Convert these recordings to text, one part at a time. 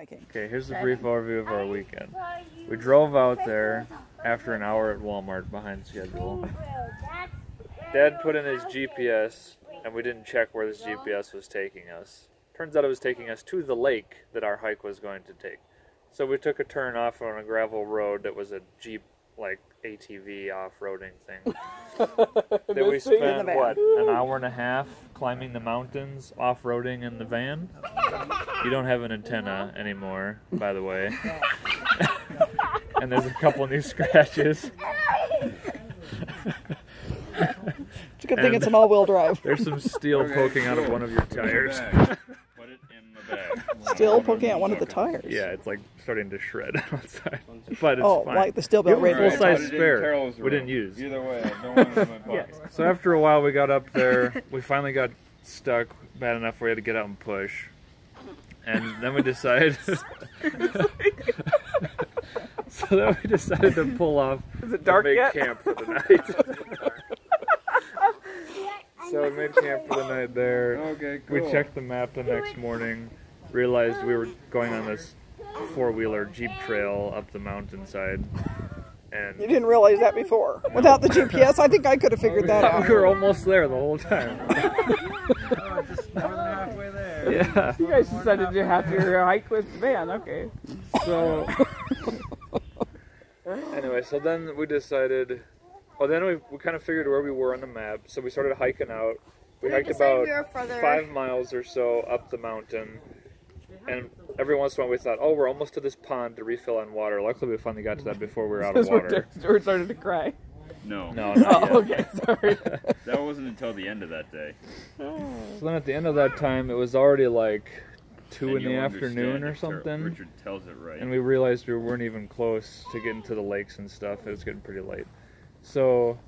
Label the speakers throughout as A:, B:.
A: Okay, here's a brief overview of our weekend. We drove out there after an hour at Walmart behind schedule. Dad put in his GPS, and we didn't check where this GPS was taking us. Turns out it was taking us to the lake that our hike was going to take. So we took a turn off on a gravel road that was a Jeep, like, ATV off-roading thing. That we spent, what, an hour and a half climbing the mountains, off-roading in the van? You don't have an antenna anymore, by the way. And there's a couple new scratches.
B: It's a good thing it's an all-wheel drive.
A: There's some steel poking out of one of your tires.
C: Put it in the bag.
B: Steel poking out one of the tires?
A: Yeah, it's like starting to shred outside. But it's fine.
B: Like the steel belt
A: we have a
B: radiator.
A: full-size spare we didn't use.
C: Either way, I don't want it in my pocket.
A: So after a while we got up there, we finally got stuck bad enough we had to get out and push. And then we decided so then we decided to pull off
B: Is it dark
A: make
B: yet?
A: camp for the night. So we made camp for the night there.
C: Okay, cool.
A: We checked the map the next morning, realized we were going on this four-wheeler Jeep trail up the mountainside. And
B: You didn't realize that before. Without the GPS, I think I could have figured that out.
A: we were almost there the whole time.
C: Just more than halfway there.
A: Yeah.
D: You guys decided to have your hike with the van, okay.
A: So anyway, so then we decided, well then we kind of figured where we were on the map, so we started hiking out. We hiked about 5 miles or so up the mountain, and every once in a while we thought, oh, we're almost to this pond to refill on water. Luckily we finally got to that before we were out of water.
D: We're starting to cry.
C: No.
A: No, not yet.
D: Okay, sorry.
C: That wasn't until the end of that day.
A: So then at the end of that time, it was already like 2
C: And
A: in the
C: you'll
A: afternoon
C: understand
A: or
C: if
A: something.
C: Richard tells it right.
A: And we realized we weren't even close to getting to the lakes and stuff. It was getting pretty late. So,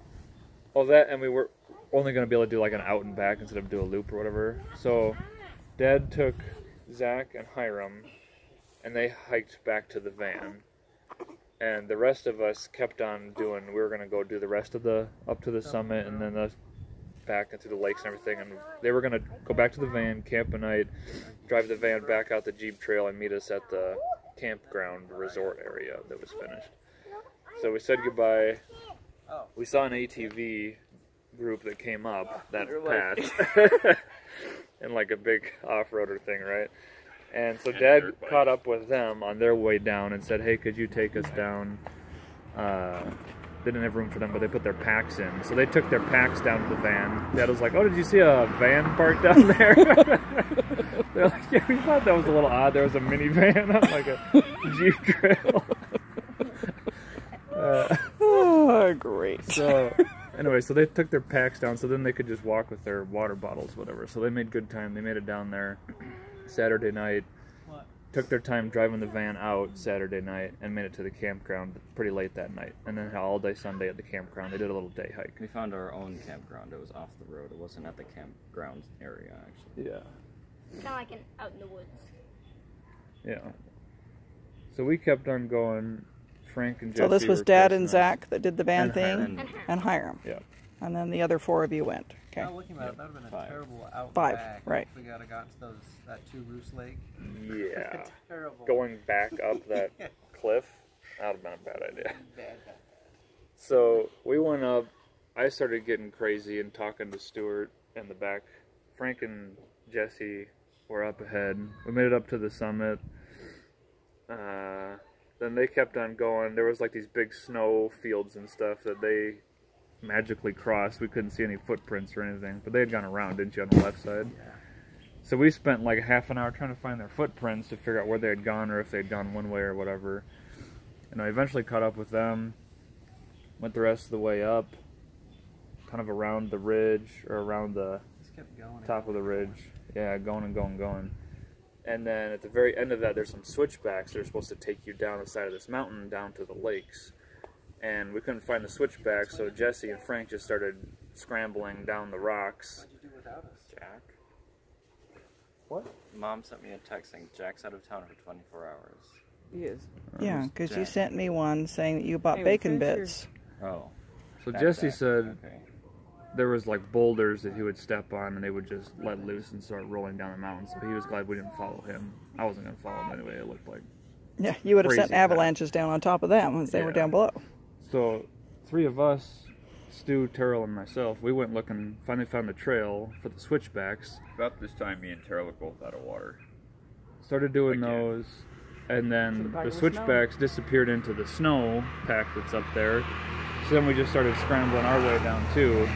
A: and we were only going to be able to do like an out and back instead of do a loop or whatever. So, Dad took Zach and Hiram, and they hiked back to the van. And the rest of us kept on doing, we were going to go do the rest of the, up to the summit, and then the back and through the lakes and everything. And they were going to go back to the van, camp a night, drive the van back out the Jeep trail, and meet us at the campground resort area that was finished. So we said goodbye. We saw an ATV group that came up that path. And like a big off-roader thing, right? And so Dad caught up with them on their way down and said, hey, could you take us down? They didn't have room for them, but they put their packs in. So they took their packs down to the van. Dad was like, oh, did you see a van parked down there? They're like, yeah, we thought that was a little odd. There was a minivan on like a Jeep trail.
B: Oh, great.
A: So anyway, so they took their packs down so then they could just walk with their water bottles, whatever. So they made good time. They made it down there Saturday night. Took their time driving the van out Saturday night and made it to the campground pretty late that night. And then had all day Sunday at the campground. They did a little day hike.
E: We found our own campground. It was off the road. It wasn't at the campground area, actually.
A: Yeah.
F: Kind of like an out in the woods.
A: Yeah. So we kept on going. Frank and Jesse.
B: So this was
A: were
B: Dad
A: close
B: and
A: enough.
B: Zach that did the van
A: And
B: thing,
A: Hiram.
B: and Hiram.
A: Yeah.
B: And then the other 4 of you went. Okay.
G: Now looking at it, that would have been a
E: Five.
G: terrible out and
B: 5,
G: back.
B: right.
G: If we got gotten to that 2 Roos Lake.
A: Yeah.
G: Terrible.
A: Going back up that cliff, that would have been a bad idea. So we went up. I started getting crazy and talking to Stuart in the back. Frank and Jesse were up ahead. We made it up to the summit. Then they kept on going. There was like these big snow fields and stuff that they magically crossed. We couldn't see any footprints or anything, but they had gone around, didn't you, on the left side? Yeah. So we spent like half an hour trying to find their footprints to figure out where they had gone or if they'd gone one way or whatever. And I eventually caught up with them, went the rest of the way up, kind of around the ridge or around the top of the ridge. Yeah, going and going and going. And then at the very end of that, there's some switchbacks that are supposed to take you down the side of this mountain down to the lakes. And we couldn't find the switchback, so Jesse and Frank just started scrambling down the rocks.
G: What'd you do without us?
E: Jack?
A: What?
E: Mom sent me a text saying Jack's out of town for 24 hours.
D: He is.
B: Yeah, because you
E: Jack.
B: sent me one saying that you bought
D: Hey,
B: bacon
D: finish
B: bits.
E: Oh.
A: So
E: Back.
A: Jesse said,
E: Okay.
A: there was like boulders that he would step on and they would just let loose and start rolling down the mountain. So he was glad we didn't follow him. I wasn't going to follow him anyway, it looked like.
B: Yeah, you would have sent
A: Crazy
B: avalanches down on top of them as they were
A: Yeah.
B: down below.
A: So 3 of us, Stu, Terrell, and myself, we went looking, finally found the trail for the switchbacks.
C: About this time, me and Terrell were both out of water.
A: Started doing
C: Again.
A: those, and then
D: To the back
A: the
D: of the
A: switchbacks disappeared into the snow pack that's up there. So then we just started scrambling our way down too.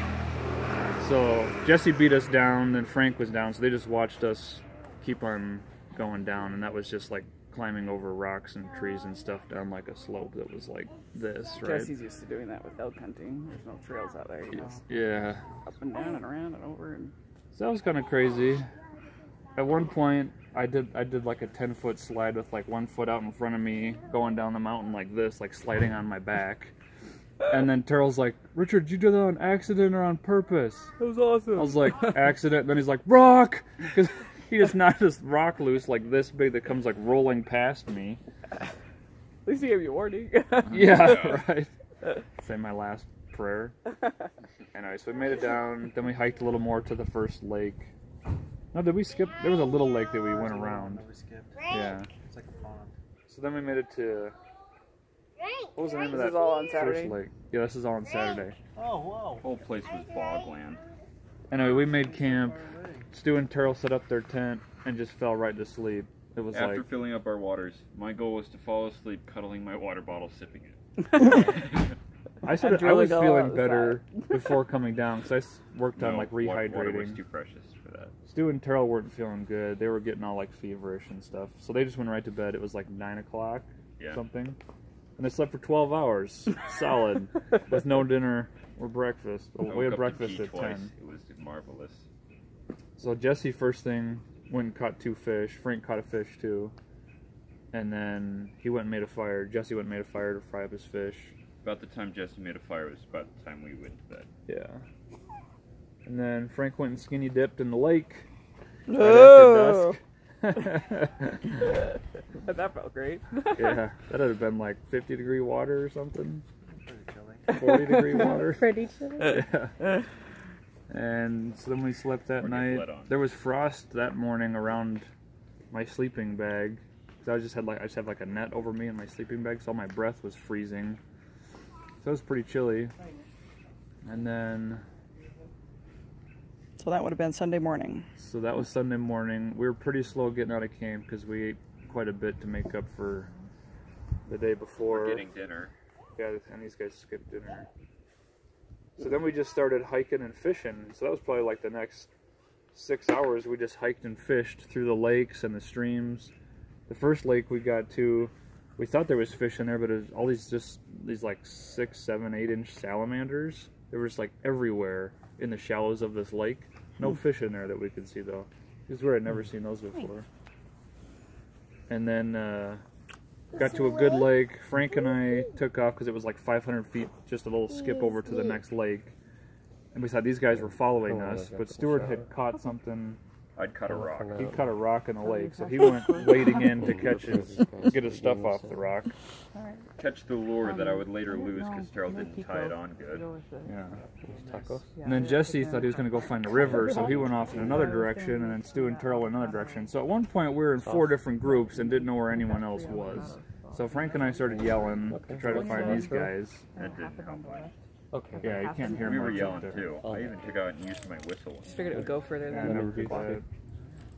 A: So Jesse beat us down, then Frank was down, so they just watched us keep on going down, and that was just like climbing over rocks and trees and stuff down like a slope that was like this, right?
D: Jesse's used to doing that with elk hunting. There's no trails out there. You just
A: Yeah.
D: up and down and around and over. And
A: So that was kind of crazy. At one point, I did like a 10-foot slide with like 1 foot out in front of me, going down the mountain like this, like sliding on my back. And then Terrell's like, "Richard, did you do that on accident or on purpose?"
D: that was awesome.
A: I was like, "Accident." Then he's like, "Rock!" Because he just knocked this rock loose like this big that comes like rolling past me.
D: At least he gave you warning.
A: Yeah, right. Say my last prayer. Anyway, so we made it down. Then we hiked a little more to the first lake. No, did we skip? There was a little lake that we went around.
G: We skipped.
A: Yeah.
G: It's like a pond.
A: So then we made it to, what was the name of
D: This
A: that
D: is all on
A: first
D: Saturday?
A: lake? Yeah, this is all on Saturday.
G: Oh, whoa.
C: The whole place was bogland.
A: Anyway, we made camp. Stu and Terrell set up their tent and just fell right to sleep. It was
C: After
A: like,
C: filling up our waters, my goal was to fall asleep cuddling my water bottle, sipping it.
A: I said
D: I'd
A: I
D: really
A: was
D: go
A: feeling
D: outside.
A: better before coming down because worked on
C: No,
A: like
C: Water was
A: rehydrating.
C: too precious for that.
A: Stu and Terrell weren't feeling good. They were getting all like feverish and stuff. So they just went right to bed. It was like 9 o'clock
C: Yeah.
A: something. And they slept for 12 hours, solid, with no dinner or breakfast.
C: I
A: We
C: woke
A: had
C: up to
A: breakfast
C: pee
A: at
C: twice.
A: 10.
C: It was marvelous.
A: So Jesse first thing went and caught 2 fish. Frank caught a fish too. And then he went and made a fire. Jesse went and made a fire to fry up his fish.
C: About the time Jesse made a fire was about the time we went to bed.
A: Yeah. And then Frank went and skinny dipped in the lake
B: Oh.
A: right after dusk.
D: That felt great.
A: Yeah, that had been like 50-degree water or something.
G: Pretty chilly.
A: 40-degree water.
F: Pretty chilly.
A: Yeah. And so then we slept that
C: Or get
A: night.
C: bled on.
A: There was frost that morning around my sleeping bag. So I just had like a net over me in my sleeping bag, so all my breath was freezing. So it was pretty chilly. And then,
B: So that would have been Sunday morning.
A: so that was Sunday morning. We were pretty slow getting out of camp because we ate quite a bit to make up for the day before.
C: We're getting dinner.
A: Yeah, and these guys skipped dinner. So then we just started hiking and fishing. So that was probably like the next 6 hours. We just hiked and fished through the lakes and the streams. The first lake we got to, we thought there was fish in there, but it was all these like 6, 7, 8-inch salamanders. They were just like everywhere in the shallows of this lake. No fish in there that we could see though. Because we had never seen those before. And then got to a good lake. Frank and I took off because it was like 500 feet, just a little skip over to the next lake. And we thought these guys were following us, but Stuart had caught something.
C: I'd cut a rock.
A: He caught a rock in the lake, so he went wading in to get his stuff off the rock.
C: Catch the lure that I would later lose because Terrell didn't tie it on good.
A: Yeah. And then Jesse thought he was going to go find a river, so he went off in another direction, and then Stu and Terrell went another direction. So at one point we were in 4 different groups and didn't know where anyone else was. So Frank and I started yelling to try to find these guys.
C: That didn't help much.
E: Okay.
A: Yeah, you can't hear
C: We were
A: much up
C: yelling
A: there.
C: too. I even took out and used my whistle.
D: Just figured it would go further
A: Yeah, I
D: than
A: never did that.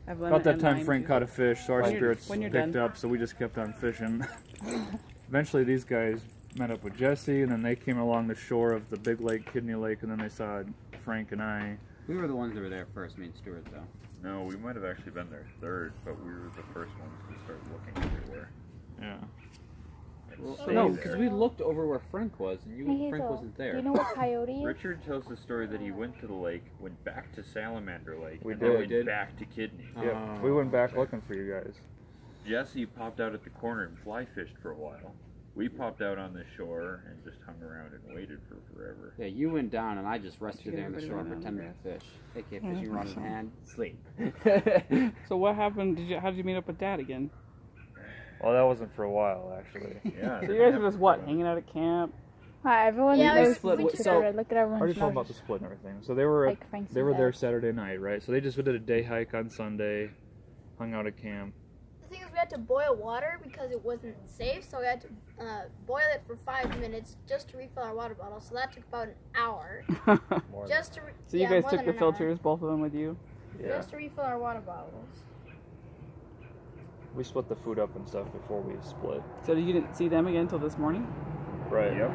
D: I've
A: About
D: lemon
A: that
D: and
A: time,
D: lime
A: Frank
D: too.
A: caught a fish, so our
D: When you're-
A: spirits
D: when you're
A: picked
D: done.
A: up, so we just kept on fishing. Eventually, these guys met up with Jesse, and then they came along the shore of the big lake, Kidney Lake, and then they saw Frank and I.
E: We were the ones that were there first, me and Stuart, though.
C: No, we might have actually been there third, but we were the first ones to start looking everywhere.
A: Yeah.
E: No, because we looked over where Frank was, and
F: Hey,
E: Frank
F: Hazel,
E: wasn't there.
F: Do you know what coyote is?
C: Richard tells the story that he went to the lake, went back to Salamander Lake,
A: We
C: and
A: did.
C: then
A: We
C: went
E: did.
C: back to Kidney.
A: Yeah, we went back looking for you guys.
C: Jesse popped out at the corner and fly fished for a while. We popped out on the shore and just hung around and waited for forever.
E: Yeah, you went down, and I just rested
D: Did you
E: there on the
D: get
E: shore
D: everybody
E: pretending to fish. AK fishing rod in hand, sleep.
D: So what happened? How did you meet up with Dad again?
A: Well, that wasn't for a while, actually.
C: Yeah.
D: So you guys were just what, hanging out at camp?
H: Hi, everyone.
F: Yeah,
H: knows
F: we
D: split.
H: each
D: So-
H: other. Look at everyone's
A: I already told them about
H: noses.
A: the split and everything. So they were
H: Like Frank's
A: they were there
H: dad.
A: Saturday night, right? So they just did a day hike on Sunday, hung out at camp.
F: The thing is, we had to boil water because it wasn't safe, so we had to boil it for 5 minutes just to refill our water bottle. So that took about an hour. Just to
D: So you guys took the filters, both of them with you?
A: Yeah.
F: Just to refill our water bottles.
A: We split the food up and stuff before we split.
D: So you didn't see them again until this morning?
A: Right. Yep.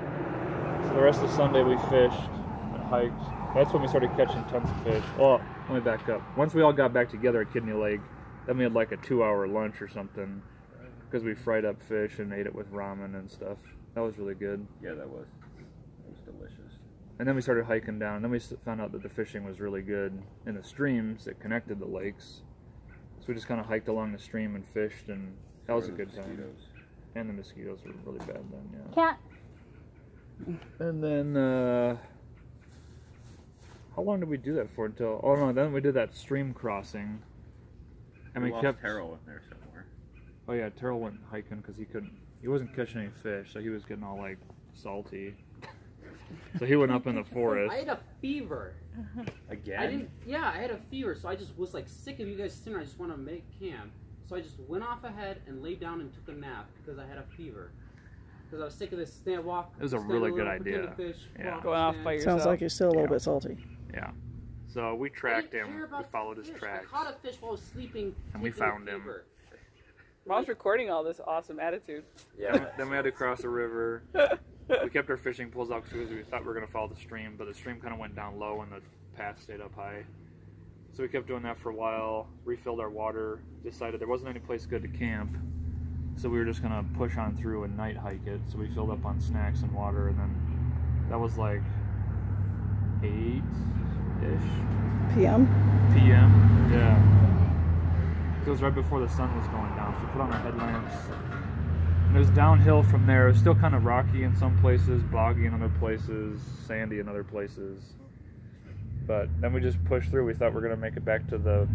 A: So the rest of Sunday we fished and hiked. That's when we started catching tons of fish. Oh, let me back up. Once we all got back together at Kidney Lake, then we had like a 2-hour lunch or something because we fried up fish and ate it with ramen and stuff. That was really good.
C: Yeah, that was delicious.
A: And then we started hiking down. And then we found out that the fishing was really good in the streams that connected the lakes. So we just kind of hiked along the stream and fished, and that was a good time. And the mosquitoes were really bad then, yeah.
H: Cat.
A: And then, how long did we do that for until, oh no, then we did that stream crossing. And we
C: lost
A: kept,
C: Terrell in there somewhere.
A: oh yeah, Terrell went hiking because he wasn't catching any fish, so he was getting all like salty. So he went up in the forest.
I: I had a fever.
C: Again?
I: I had a fever, so I just was like sick of you guys sitting. I just want to make camp. So I just went off ahead and laid down and took a nap because I had a fever. Because I was sick of this stand walk.
A: It was a really good idea. Yeah.
I: Walk,
D: Going off
I: stand.
D: by yourself.
B: Sounds like you're still a little bit salty.
A: Yeah. So we
I: I
A: tracked
I: didn't
A: him,
I: care
A: we
I: about
A: followed
I: the
A: his
I: fish.
A: tracks.
I: I caught a fish while I was sleeping.
A: And we
I: taking a
A: found him.
I: fever.
D: I was recording all this awesome attitude.
A: Yeah. Then we had to cross a river. We kept our fishing poles out because we thought we were going to follow the stream, but the stream kind of went down low and the path stayed up high. So we kept doing that for a while, refilled our water, decided there wasn't any place good to camp, so we were just going to push on through and night hike it. So we filled up on snacks and water, and then that was like 8-ish
B: PM?
A: p.m. Yeah. It was right before the sun was going down, so we put on our headlamps. And it was downhill from there. It was still kind of rocky in some places, boggy in other places, sandy in other places. But then we just pushed through. We thought we were going to make it back to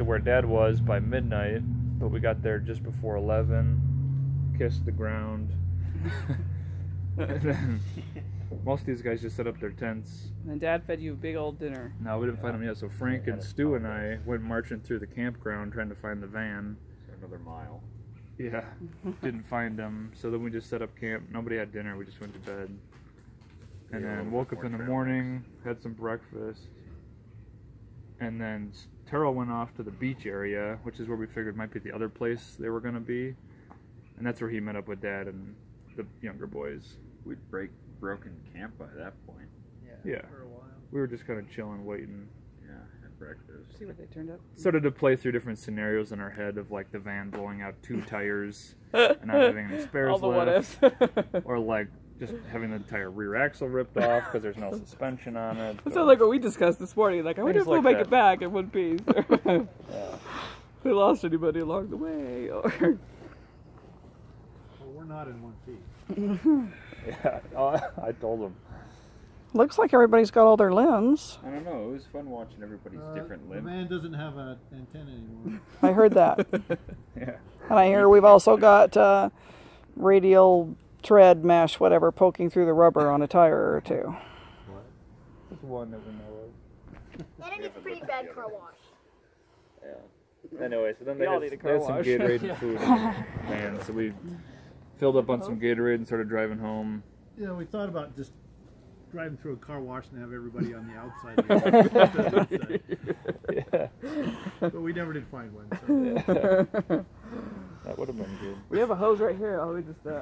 A: where Dad was by midnight, but we got there just before 11, kissed the ground. And then most of these guys just set up their tents.
D: And then Dad fed you a big old dinner.
A: No, we didn't find them yet. So Frank and Stu and I went marching through the campground trying to find the van.
C: So another mile.
A: Yeah, didn't find them. So then we just set up camp. Nobody had dinner. We just went to bed. And
C: Yeah,
A: then
C: we'll
A: woke
C: get
A: up in the
C: more
A: morning, had some breakfast. And then Terrell went off to the beach area, which is where we figured might be the other place they were going to be. And that's where he met up with Dad and the younger boys.
C: We'd broken camp by that point.
A: Yeah.
G: For a while.
A: We were just kind of chilling, waiting.
C: Yeah, had breakfast.
D: See what they turned up.
A: Started to play through different scenarios in our head of like the van blowing out 2 tires and not having any spares
D: All the
A: left.
D: what ifs.
A: Or like just having the entire rear axle ripped off because there's no suspension on it.
D: That sounds like what we discussed this morning. Like, I wonder if
A: Things
D: we'll
A: like
D: make
A: that.
D: it back in one piece. If we lost anybody along the way. Or
G: Well, we're not in one piece.
A: Yeah, I told him.
B: Looks like everybody's got all their limbs.
C: I don't know. It was fun watching everybody's different
G: The
C: limbs.
G: van doesn't have an antenna anymore.
B: I heard that.
A: Yeah.
B: And I hear we've also got radial tread mesh, whatever, poking through the rubber on a tire or two.
A: Just one that we know of.
F: And it needs pretty bad car wash.
A: Yeah. Anyway, so then they
D: We all
A: had,
D: need a
A: they had
D: car
A: some
D: wash.
A: Gatorade and food in the van, so we filled up on some Gatorade and started driving home.
G: Yeah, we thought about just driving through a car wash and have everybody on the outside. Of the
A: Yeah.
G: But we never did find one. So.
A: That would have been good.
D: we have a hose right here. Oh, we just
A: So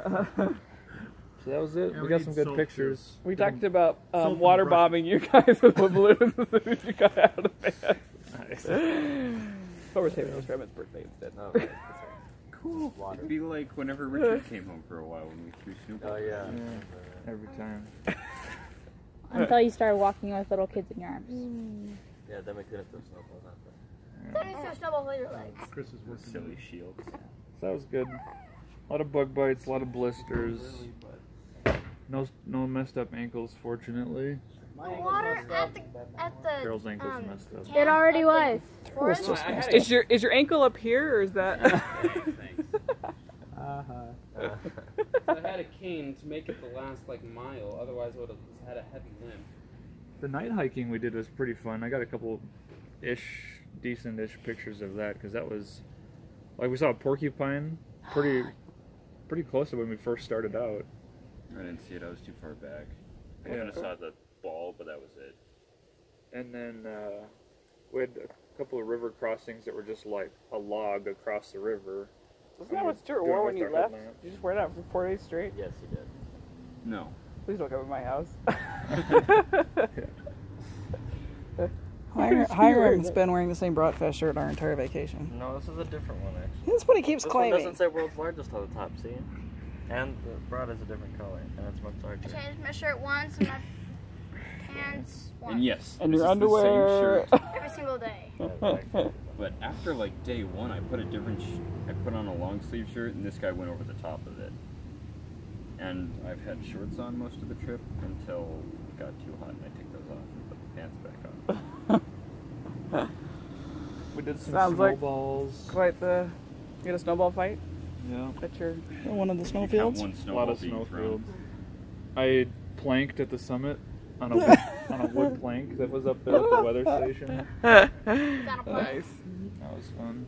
A: that was it.
G: Yeah,
A: we
G: we
A: got
G: need
A: some good
G: soap,
A: pictures.
D: we talked about
G: Soap and
D: water
G: brush.
D: bombing you guys with the balloons as soon as you got out of the van.
A: Nice.
D: But we're saving those for Emmett's birthday instead.
E: No, right, that's right.
C: Cool. It'd be like whenever Richard came home for a while when we threw snowballs.
E: Oh yeah.
A: Yeah, every time.
H: Until you started walking with little kids in your arms.
E: Yeah, then we couldn't throw snowballs after.
F: Then we throw snowballs on your legs.
G: Chris is working.
C: Silly shields.
A: So that was good. A lot of bug bites, a lot of blisters. No messed up ankles, fortunately.
F: The water at the
A: Carol's ankles messed up.
H: It already was.
B: It was just
D: Is your ankle up here or is that?
I: I had a cane to make it the last like mile. Otherwise, I would have had a heavy limb.
A: The night hiking we did was pretty fun. I got a couple decent-ish pictures of that because that was like we saw a porcupine pretty close to when we first started out.
C: I didn't see it. I was too far back. I kind of saw the ball, but that was it.
A: And then we had a couple of river crossings that were just like a log across the river.
B: Isn't that what Stuart
A: Doing
B: wore when
A: with
B: you
A: our
B: left?
A: headlamp.
B: Did you just wear that for 4 days straight?
E: Yes, he did.
C: No.
B: Please don't come to my house.
D: Who's
B: Hiram's
D: Stuart?
B: been wearing the same Bratfest shirt our entire vacation.
E: No, this is a different one, actually.
B: That's what he keeps
E: This
B: claiming.
E: one doesn't say world's largest on the top, see? And the broad is a different color, and it's much
F: I
E: larger.
F: changed my shirt once and my pants once.
C: And yes,
D: And
C: this
D: your
C: is the same
D: underwear.
C: shirt.
F: Every single day.
C: But after like day one, I put a different. I put on a long sleeve shirt, and this guy went over the top of it. And I've had shorts on most of the trip until it got too hot, and I took those off and put the pants back on.
A: We did some
B: Sounds like
A: snowballs.
B: Quite the. You had a snowball fight
A: Yeah,
B: at your one of the
C: You count
B: snowfields.
C: one
A: a lot
C: snowball
A: of
C: being
A: snowfields.
C: thrown.
A: I planked at the summit on a wood, on a wood plank that was up there at the weather station.
F: Got a plan.
B: Nice.
A: That was fun.